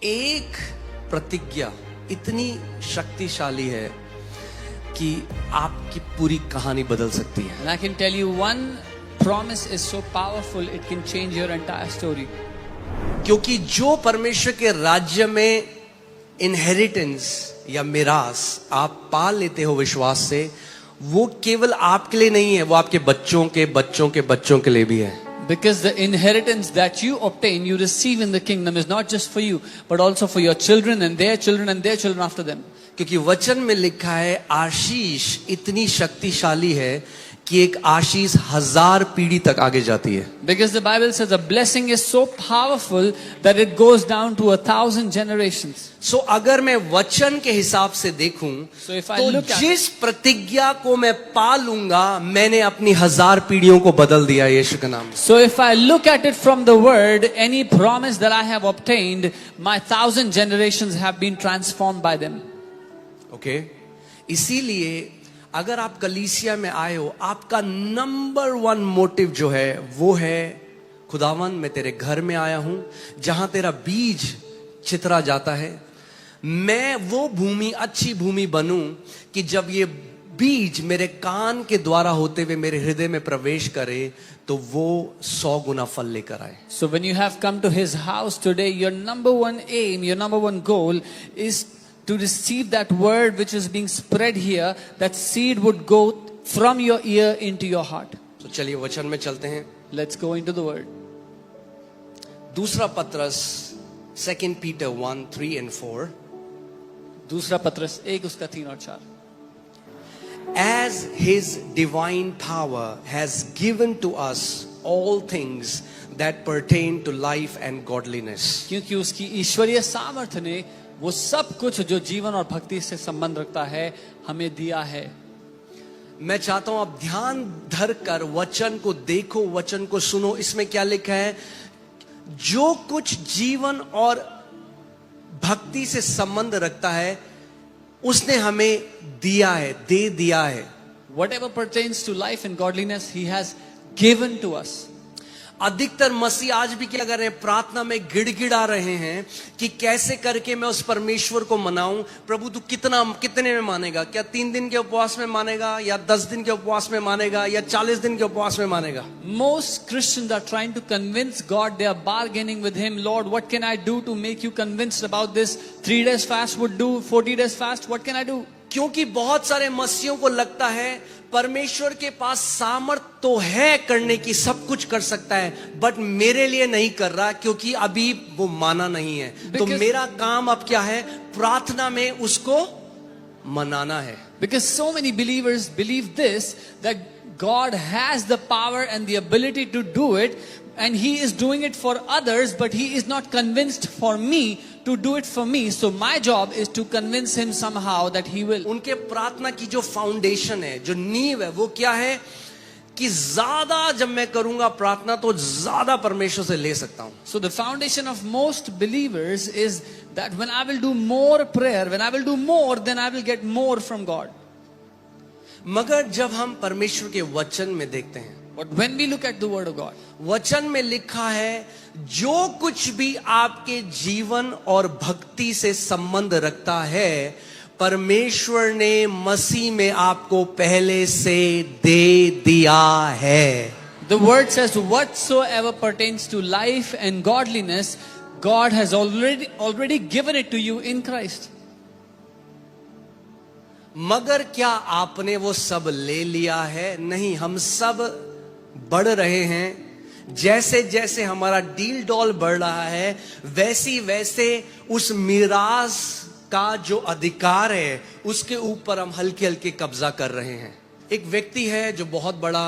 एक प्रतिज्ञा इतनी शक्तिशाली है कि आपकी पूरी कहानी बदल सकती है। And I can tell you one promise is so powerful it can change your entire story. क्योंकि जो परमेश्वर के राज्य में इनहेरिटेंस या मिरास आप पा लेते हो विश्वास से, वो केवल आपके लिए नहीं है, वो आपके बच्चों के बच्चों के बच्चों के लिए भी है। Because the inheritance that you obtain, you receive in the kingdom is not just for you, but also for your children and their children and their children after them. क्योंकि वचन में लिखा है आशीष इतनी शक्तिशाली है कि एक आशीष 1000 पीढ़ी तक आगे जाती है। Because the Bible says a blessing is so powerful that it goes down to 1,000 generations. So अगर मैं वचन के हिसाब से देखूं, So if I तो look at जिस प्रतिज्ञा को मैं पा लूंगा, मैंने अपनी 1000 पीढ़ियों को बदल दिया यीशु के नाम में। So if I look at it from the word, any promise that I have obtained, my 1,000 generations have been transformed by them. Okay, इसीलिए अगर आप कलीसिया में आए हो, आपका नंबर 1 मोटिव जो है वो है खुदावन मैं तेरे घर में आया हूं जहां तेरा बीज चितरा जाता है। मैं वो भूमि अच्छी भूमि बनूं कि जब ये बीज मेरे कान के द्वारा होते हुए मेरे हृदय में प्रवेश करे तो वो 100 गुना फल लेकर आए। So when you have come to his house today, your number one aim, your number one goal is to receive that word which is being spread here, that seed would go from your ear into your heart. तो चलिए वचन में चलते हैं। Let's go into the word. दूसरा पत्रस 2 Peter 1:3 and 4। दूसरा पत्रस 1 उसका 3 और 4। As his divine power has given to us all things that pertain to life and godliness। क्योंकि उसकी ईश्वरीय सामर्थ्य ने वो सब कुछ जो जीवन और भक्ति से संबंध रखता है हमें दिया है। मैं चाहता हूं आप ध्यान धर कर वचन को देखो, वचन को सुनो। इसमें क्या लिखा है? जो कुछ जीवन और भक्ति से संबंध रखता है उसने हमें दिया है, दे दिया है। Whatever pertains to life and godliness, he has given to us. अधिकतर मसीह आज भी क्या कर रहे हैं? प्रार्थना में गिड़गिड़ा रहे हैं कि कैसे करके मैं उस परमेश्वर को मनाऊं। प्रभु तू कितने में मानेगा? क्या 3 दिन के उपवास में मानेगा, या 10 दिन के उपवास में मानेगा, या 40 दिन के उपवास में मानेगा? Most Christians are trying to convince God. They are bargaining with him. Lord, what can I do to make you convinced about this? 3 days fast would do, 40 days fast, what can I do? क्योंकि बहुत सारे मसीहों को लगता है परमेश्वर के पास सामर्थ तो है करने की, सब कुछ कर सकता है, बट मेरे लिए नहीं कर रहा क्योंकि अभी वो माना नहीं है। तो मेरा काम अब क्या है? प्रार्थना में उसको मनाना है। Because so many believers believe this, that God has the power and the ability to do it, and he is doing it for others, but he is not convinced for me to do it for me. So my job is to convince him somehow that he will. उनके प्रार्थना की जो foundation है, जो नींव है, वो क्या है कि ज्यादा जब मैं करूंगा प्रार्थना तो ज्यादा परमेश्वर से ले सकता हूं। So the foundation of most believers is that when I will do more prayer, when I will do more, then I will get more from God. मगर जब हम परमेश्वर के वचन में देखते हैं, But when we look at the word of God, वचन में लिखा है जो कुछ भी आपके जीवन और भक्ति से संबंध रखता है परमेश्वर ने मसीह में आपको पहले से दे दिया है। the word says whatsoever pertains to life and godliness, God has already given it to you in Christ. मगर क्या आपने वो सब ले लिया है? नहीं, हम सब बढ़ रहे हैं। जैसे जैसे हमारा डील डॉल बढ़ रहा है वैसी वैसे उस मिरास का जो अधिकार है उसके ऊपर हम हल्के हल्के कब्जा कर रहे हैं। एक व्यक्ति है जो बहुत बड़ा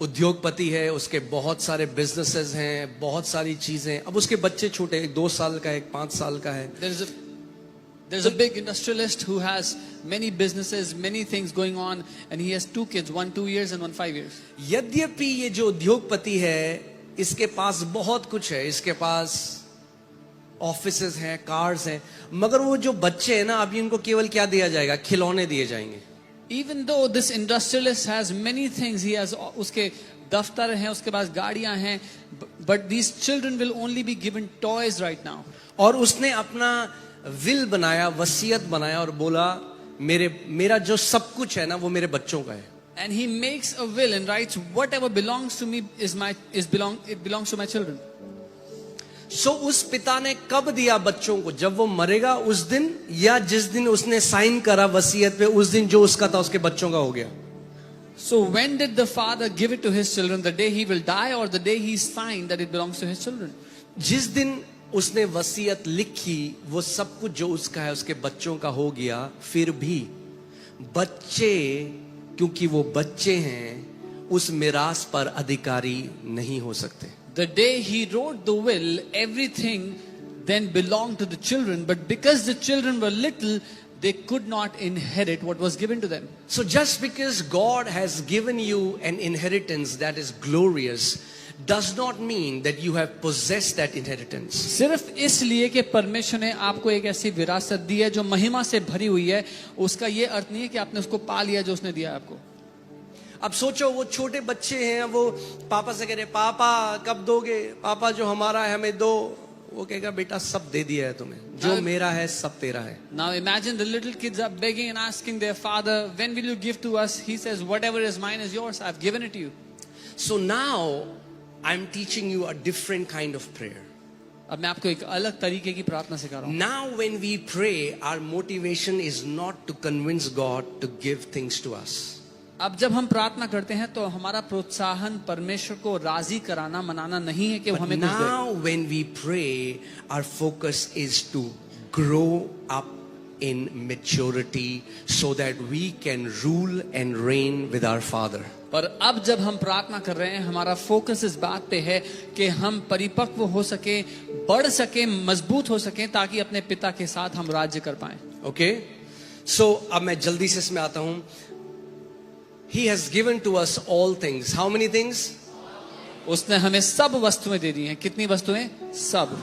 उद्योगपति है, उसके बहुत सारे बिजनेसेस हैं, बहुत सारी चीजें। अब उसके बच्चे छोटे, एक 2 साल का है, एक 5 साल का है। There's a big industrialist who has many businesses, many things going on, and he has 2 kids, one 2 years and one 5 years. यद्यपि ये जो उद्योगपति है इसके पास बहुत कुछ है, इसके पास ऑफिसेज हैं, कार्स हैं, मगर वो जो बच्चे हैं ना, अभी उनको केवल क्या दिया जाएगा? खिलौने दिए जाएंगे। Even though this industrialist has many things, he has उसके दफ्तर हैं, उसके पास गाड़ियां हैं, but these children will only be given toys right now. और उसने अपना विल बनाया, वसीयत बनाया और बोला मेरा जो सब कुछ है ना वो मेरे बच्चों का है. And he makes a will and writes, whatever belongs to me it belongs to my children. सो उस पिता ने कब दिया बच्चों को? जब वो मरेगा उस दिन, या जिस दिन उसने साइन करा वसीयत पे, उस दिन जो उसका था उसके बच्चों का हो गया. So when did the father give it to his children? The day he will die or the day he signed that it belongs to his children? जिस दिन उसने वसीयत लिखी वो सब कुछ जो उसका है उसके बच्चों का हो गया. फिर भी बच्चे, क्योंकि वो बच्चे हैं, उस मिरास पर अधिकारी नहीं हो सकते. The day he wrote the will, everything then belonged to the children, but because the children were little, they could not inherit what was given to them. So just because God has given you an inheritance that is glorious does not mean that you have possessed that inheritance. सिर्फ इसलिए कि परमेश्वर ने आपको एक ऐसी विरासत दी है जो महिमा से भरी हुई है, उसका ये अर्थ नहीं है कि आपने उसको पा लिया जो उसने दिया है आपको. अब सोचो वो छोटे बच्चे हैं, वो पापा से कह रहे पापा कब दोगे, पापा जो हमारा है हमें दो. वो कहेगा बेटा सब दे दिया है तुम्हें, जो मेरा है सब तेरा है. Now imagine the little kids are begging and asking their father, when will you give to us? He says, whatever is mine is yours, I've given it to you. So now I'm teaching you a different kind of prayer. अब मैं आपको एक अलग तरीके की प्रार्थना सिखा रहा हूँ. Now when we pray, our motivation is not to convince God to give things to us. अब जब हम प्रार्थना करते हैं तो हमारा प्रोत्साहन परमेश्वर को राजी कराना, मनाना नहीं है कि वो But हमें कुछ दे. now when we pray, our focus is to grow up in maturity so that we can rule and reign with our Father. पर अब जब हम प्रार्थना कर रहे हैं, हमारा फोकस इस बात पे है कि हम परिपक्व हो सके, बढ़ सके, मजबूत हो सके, ताकि अपने पिता के साथ हम राज्य कर पाए. Okay? So अब मैं जल्दी से इसमें आता हूं. He has given to us all things. How many things? उसने हमें सब वस्तुएं दे दी हैं. कितनी वस्तुएं? सब.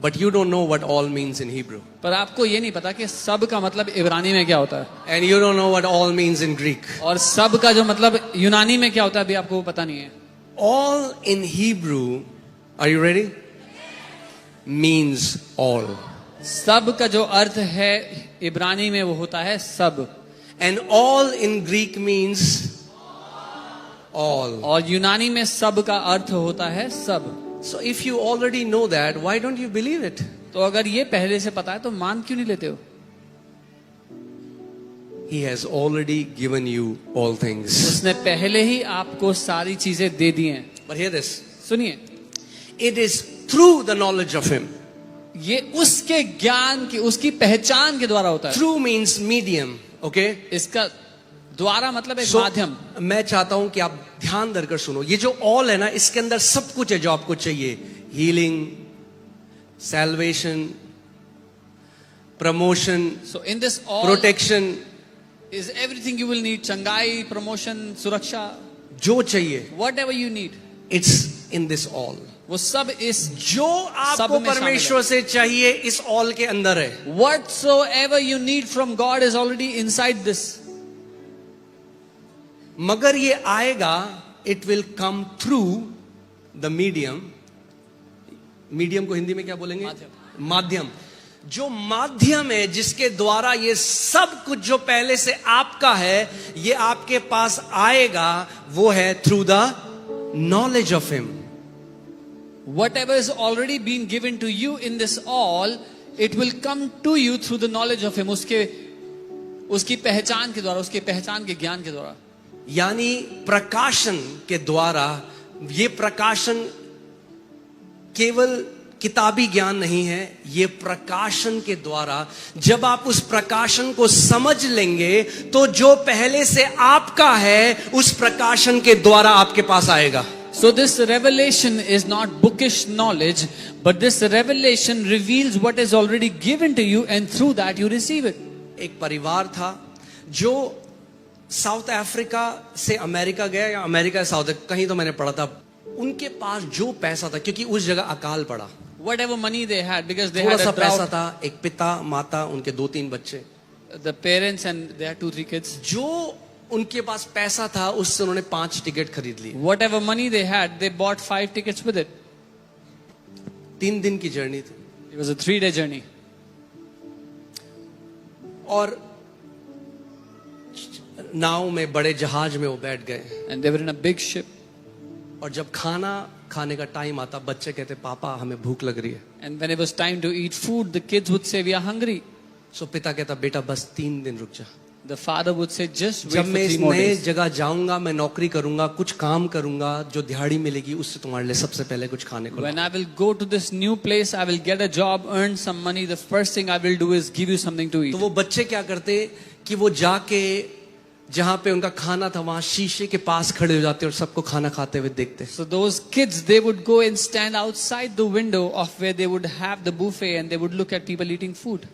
But you don't know what all means in Hebrew. पर आपको ये नहीं पता कि सब का मतलब इब्रानी में क्या होता है. And you don't know what all means in Greek. और सब का जो मतलब यूनानी में क्या होता है अभी आपको पता नहीं है. All in Hebrew, are you ready? Means all. सब का जो अर्थ है इब्रानी में वो होता है सब. And all in Greek means all. और यूनानी में सब का अर्थ होता है सब. So if you already know that, why don't you believe it? तो अगर ये पहले से पता है तो मान क्यों नहीं लेते हो? He has already given you all things. उसने पहले ही आपको सारी चीजें दे दी हैं. But hear this. सुनिए, It is through the knowledge of Him. ये उसके ज्ञान की, उसकी पहचान के द्वारा होता है. Through means medium. Okay? इसका द्वारा मतलब एक So, माध्यम. मैं चाहता हूं कि आप ध्यान धरकर सुनो. ये जो all है ना, इसके अंदर सब कुछ है जो आपको चाहिए. Healing, salvation, promotion, So in this all protection, is everything you will need. चंगाई, promotion, सुरक्षा, जो चाहिए, whatever you need. it's in this all. वो सब इस जो आपको में शामिल परमेश्वर से चाहिए इस all के अंदर है. whatsoever you need from God is already inside this. मगर ये आएगा, it will come through the medium. Medium को हिंदी में क्या बोलेंगे? माध्यम. जो माध्यम है जिसके द्वारा ये सब कुछ जो पहले से आपका है ये आपके पास आएगा, वो है through the knowledge of him. Whatever is already been given to you in this all, it will come to you through the knowledge of Him. उसकी पहचान के द्वारा, उसके पहचान के ज्ञान के द्वारा. यानी प्रकाशन के द्वारा. ये प्रकाशन केवल किताबी ज्ञान नहीं है, ये प्रकाशन के द्वारा. जब आप उस प्रकाशन को समझ लेंगे तो जो पहले से आपका है उस प्रकाशन के द्वारा आपके पास आएगा. So this revelation is not bookish knowledge, but this revelation reveals what is already given to you, and through that you receive it. एक परिवार था जो साउथ अफ्रीका से अमेरिका गया, या अमेरिका से साउथ, कहीं तो मैंने पढ़ा था. उनके पास जो पैसा था, क्योंकि उस जगह अकाल पड़ा, Whatever money they had, because they थोड़ा had सा a पैसा drought, था. एक पिता, माता, उनके 2-3 बच्चे. the parents and they had 2-3 kids. जो उनके पास पैसा था, उससे उन्होंने 5 टिकट खरीद ली। Whatever money they had, they bought 5 tickets with it. 3 दिन की जर्नी थी। It was a 3-day journey. और नाव में, बड़े जहाज में वो बैठ गए। And they were in a big ship. और जब खाना खाने का टाइम आता, बच्चे कहते पापा हमें भूख लग रही है। And when it was time to eat food, the kids would say, we are hungry. सो पिता कहता बेटा बस 3 दिन रुक जा। The father would say, just wait जब for मैं 3 इस more नए days. जगह जाऊंगा, मैं नौकरी करूंगा, कुछ काम करूंगा, जो दिहाड़ी मिलेगी उससे तुम्हारे लिए सबसे पहले कुछ खाने को When I will go to this new place, I will get a job, earn some money. The first thing I will do is give you something to eat. तो वो बच्चे क्या करते कि वो जाके जहां पे उनका खाना था वहां शीशे के पास खड़े हो जाते और सबको खाना खाते हुए देखते। So those kids, they would go and stand outside the window of where they would have the buffet and they would look at people eating food.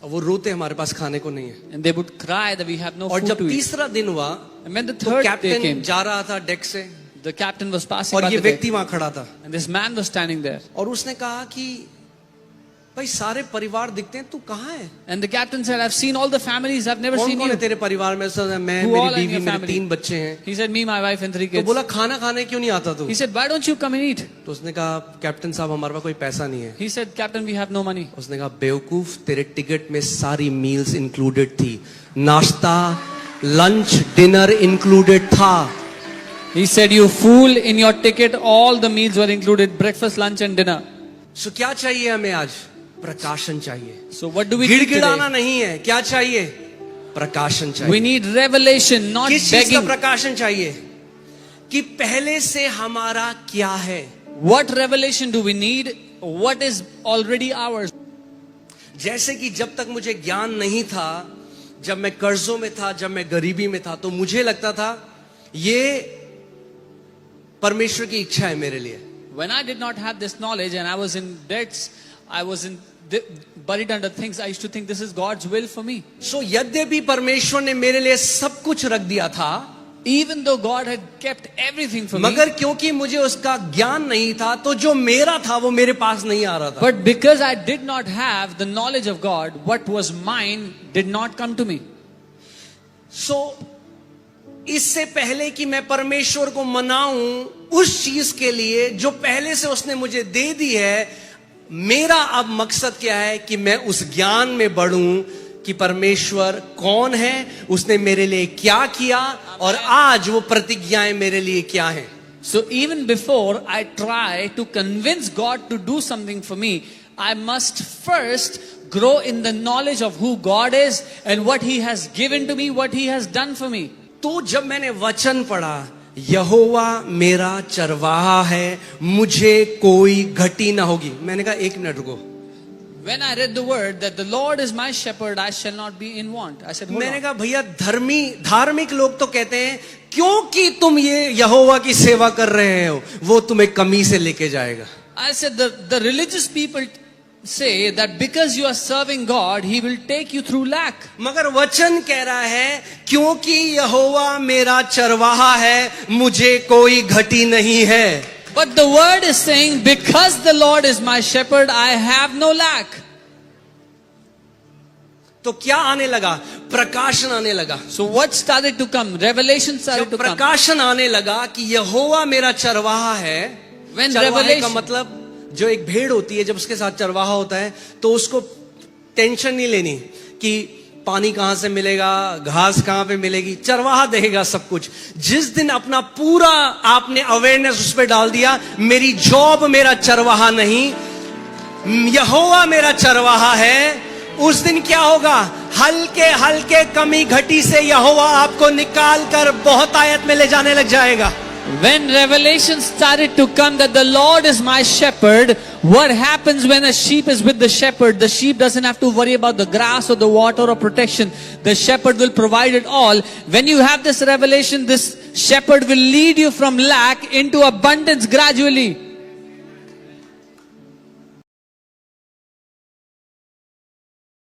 और वो रोते हमारे पास खाने को नहीं है। And they would cry that we have no और food जब to eat. तीसरा दिन हुआ And when the तो third day कैप्टन came, जा रहा था डेक से the captain was passing और by ये the deck, व्यक्ति वहां खड़ा था and this man was standing there. और उसने कहा कि भाई सारे परिवार दिखते हैं, तू कहाँ है? And the captain said, I've seen all the families, I've never कौन seen कौन है you. तेरे परिवार में? मैं, Who मेरी all are in बीवी, your मेरे family? 3 बच्चे हैं। He said, me, my wife and 3 तो kids. बोला खाना खाने क्यों नहीं आता तू? He said, why don't you come and eat? तो उसने कहा कैप्टन साहब हमारे पास कोई पैसा नहीं है। He said, Captain, we have no money. उसने कहा बेवकूफ, तेरे टिकट में सारी मील्स इंक्लूडेड थी, नाश्ता, लंच, डिनर इंक्लूडेड था। He said, you fool, in your ticket all the meals were included, breakfast, lunch and dinner. सो क्या चाहिए हमें आज? प्रकाशन चाहिए। So what do we need गिड़गिड़ाना today? नहीं है, क्या चाहिए? प्रकाशन We चाहिए। need revelation, not किस चीज का begging. प्रकाशन चाहिए? कि पहले से हमारा क्या है। What revelation do we need? What is already ours? जैसे कि जब तक मुझे ज्ञान नहीं था, जब मैं कर्जों में था, जब मैं गरीबी में था, तो मुझे लगता था ये परमेश्वर की इच्छा है मेरे लिए। When I did not have this knowledge and I was in debts, I was buried under things, I used to think this is God's will for me. सो यद्यपि परमेश्वर ने मेरे लिए सब कुछ रख दिया था, Even though God had kept everything for me, मगर क्योंकि मुझे उसका ज्ञान नहीं था, तो जो मेरा था वो मेरे पास नहीं आ रहा था। but because I did not have the knowledge of God, what was mine did not come to me. सो इससे पहले कि मैं परमेश्वर को मनाऊं उस चीज के लिए जो पहले से उसने मुझे दे दी है, मेरा अब मकसद क्या है कि मैं उस ज्ञान में बढ़ूं कि परमेश्वर कौन है, उसने मेरे लिए क्या किया और आज वो प्रतिज्ञाएं मेरे लिए क्या हैं। So even before I try to convince God to do something for me, I must first grow in the knowledge of who God is and what He has given to me, what He has done for me. तो जब मैंने वचन पढ़ा, यहोवा मेरा चरवाहा है, मुझे कोई घटी ना होगी, मैंने कहा 1 मिनट रुको। When I read the word that the Lord is my shepherd, I shall not be in want. I said, hold मैंने on. कहा भैया धार्मिक लोग तो कहते हैं क्योंकि तुम ये यहोवा की सेवा कर रहे हो, वो तुम्हें कमी से लेके जाएगा। I said, the religious people say that because you are serving God, He will take you through lack. मगर वचन कह रहा है क्योंकि यहोवा मेरा चरवाहा है, मुझे कोई घटी नहीं है। But the word is saying, because the Lord is my shepherd, I have no lack. तो क्या आने लगा? प्रकाशन आने लगा। So what started to come? Revelation started जब to come. प्रकाशन आने लगा कि यहोवा मेरा चरवाहा है, When चरवाहे का revelation- मतलब जो एक भेड़ होती है, जब उसके साथ चरवाहा होता है तो उसको टेंशन नहीं लेनी कि पानी कहां से मिलेगा, घास कहां पे मिलेगी, चरवाहा देगा सब कुछ। जिस दिन अपना पूरा आपने अवेयरनेस उस पर डाल दिया, मेरी जॉब मेरा चरवाहा नहीं, यहोवा मेरा चरवाहा है, उस दिन क्या होगा? हल्के हल्के कमी घटी से यहोवा आपको निकाल कर बहुत आयत में ले जाने लग जाएगा। When revelation started to come that the Lord is my shepherd, what happens when a sheep is with the shepherd? The sheep doesn't have to worry about the grass or the water or protection. The shepherd will provide it all. When you have this revelation, this shepherd will lead you from lack into abundance gradually.